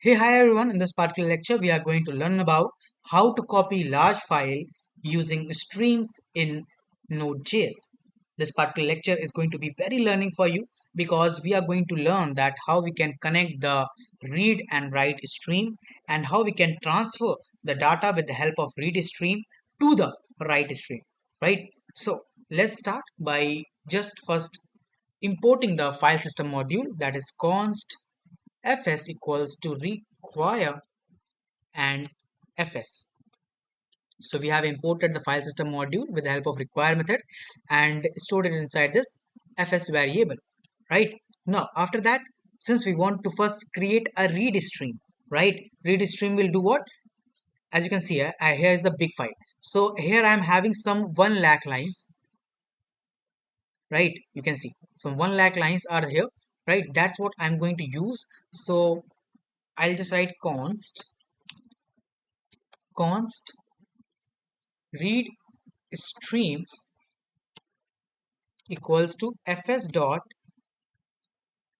Hey, hi everyone. In this particular lecture, we are going to learn about how to copy large file using streams in Node.js. This particular lecture is going to be very learning for you because we are going to learn that how we can connect the read and write stream and how we can transfer the data with the help of read stream to the write stream, right? So let's start by just first importing the file system module, that is const fs equals to require and fs. So we have imported the file system module with the help of require method and stored it inside this fs variable, right? Now after that, since we want to first create a read stream, right? Read stream will do what? As you can see here, here is the big file. So here I am having some 1 lakh lines, right? You can see some 1 lakh lines are here, right? That's what I'm going to use. So I'll just write const read stream equals to fs dot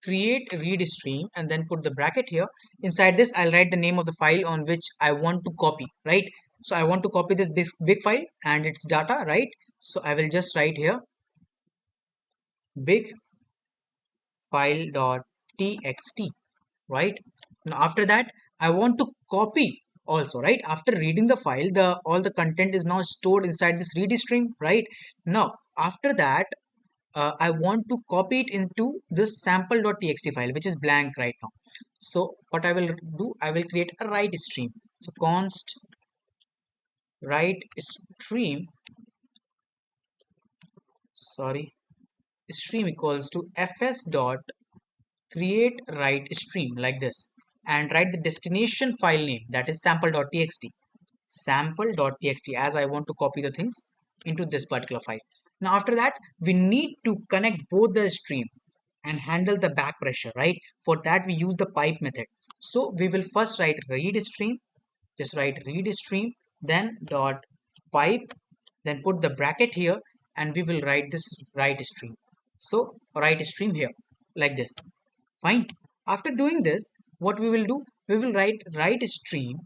create read stream, and then put the bracket here. Inside this I'll write the name of the file on which I want to copy, right? So I want to copy this big file and its data, right? So I will just write here big file dot txt, right? Now after that I want to copy also, right? After reading the file, the all the content is now stored inside this read stream, right? Now after that, I want to copy it into this sample.txt file, which is blank right now. So what I will do, I will create a write stream. So const write stream, sorry, stream equals to fs dot create write stream, like this, and write the destination file name, that is sample.txt, as I want to copy the things into this particular file. Now after that, we need to connect both the stream and handle the back pressure, right? For that we use the pipe method. So we will first write read stream, just write read stream, then dot pipe, then put the bracket here, and we will write this write stream. So write stream here, like this. Fine. After doing this, what we will do, we will write write stream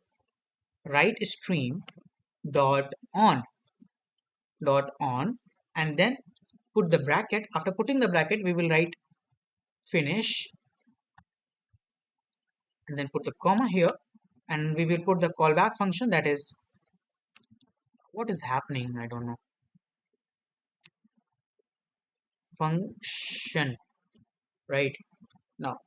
dot on, and then put the bracket. After putting the bracket, we will write finish, and then put the comma here, and we will put the callback function, that is, what is happening, I don't know, function, right? Now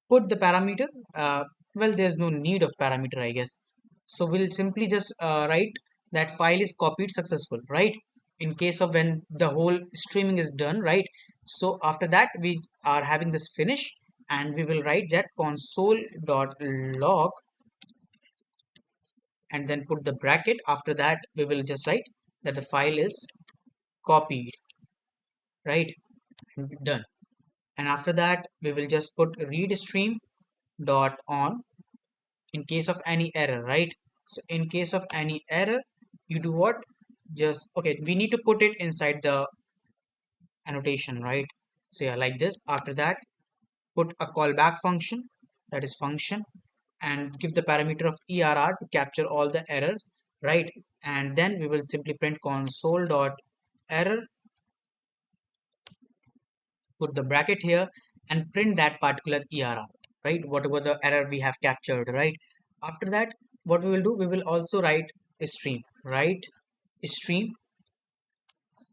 put the parameter. Well, there's no need of parameter, I guess. So we'll simply just write that file is copied successful, right? In case of when the whole streaming is done, right? So after that, we are having this finish, and we will write that console.log, and then put the bracket. After that, we will just write that the file is copied, right? And done. And after that, we will just put read stream dot on in case of any error, right? So in case of any error, you do what? Just, okay, we need to put it inside the annotation, right? So yeah, like this. After that, put a callback function, that is function, and give the parameter of err to capture all the errors, right? And then we will simply print console dot error, put the bracket here, and print that particular err, right? Whatever the error we have captured, right? After that, what we will do, we will also write a stream, stream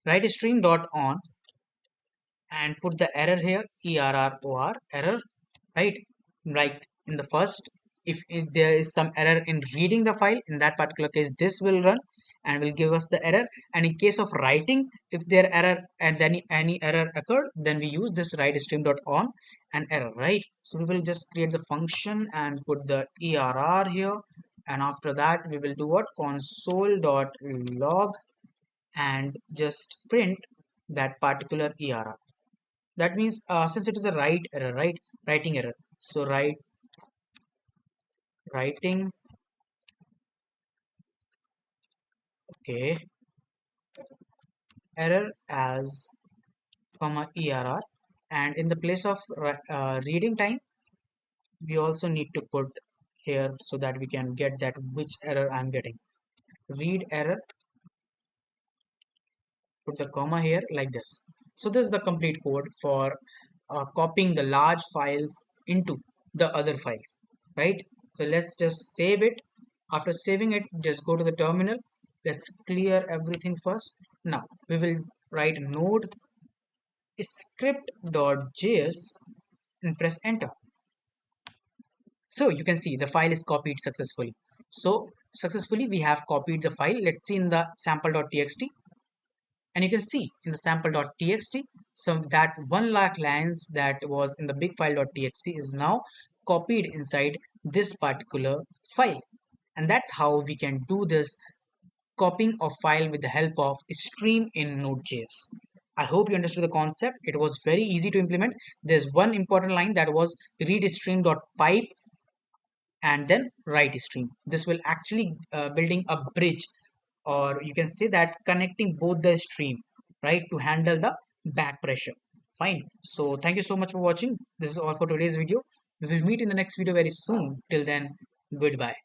write stream dot on, and put the error here, error error, right? Like in the first, if there is some error in reading the file, in that particular case this will run and will give us the error. And in case of writing, if there error and then any error occurred, then we use this write stream dot on and error, right? So we will just create the function and put the err here, and after that we will do what? Console dot log, and just print that particular error. That means since it is a write error, right? Writing error. So writing, okay, error as comma err, and in the place of reading time, we also need to put here so that we can get that which error I'm getting. Read error, put the comma here like this. So this is the complete code for copying the large files into the other files, right? So let's just save it. After saving it, just go to the terminal. Let's clear everything first. Now we will write node script.js and press enter. So you can see the file is copied successfully. So successfully we have copied the file. Let's see in the sample.txt, and you can see in the sample.txt, so that 1 lakh lines that was in the big file.txt is now copied inside this particular file. And that's how we can do this copying of file with the help of stream in Node.js. I hope you understood the concept. It was very easy to implement. There's one important line that was readStream.pipe and then write stream. This will actually building a bridge, or you can say that connecting both the stream, right, to handle the back pressure. Fine. So thank you so much for watching. This is all for today's video. We will meet in the next video very soon. Till then, goodbye.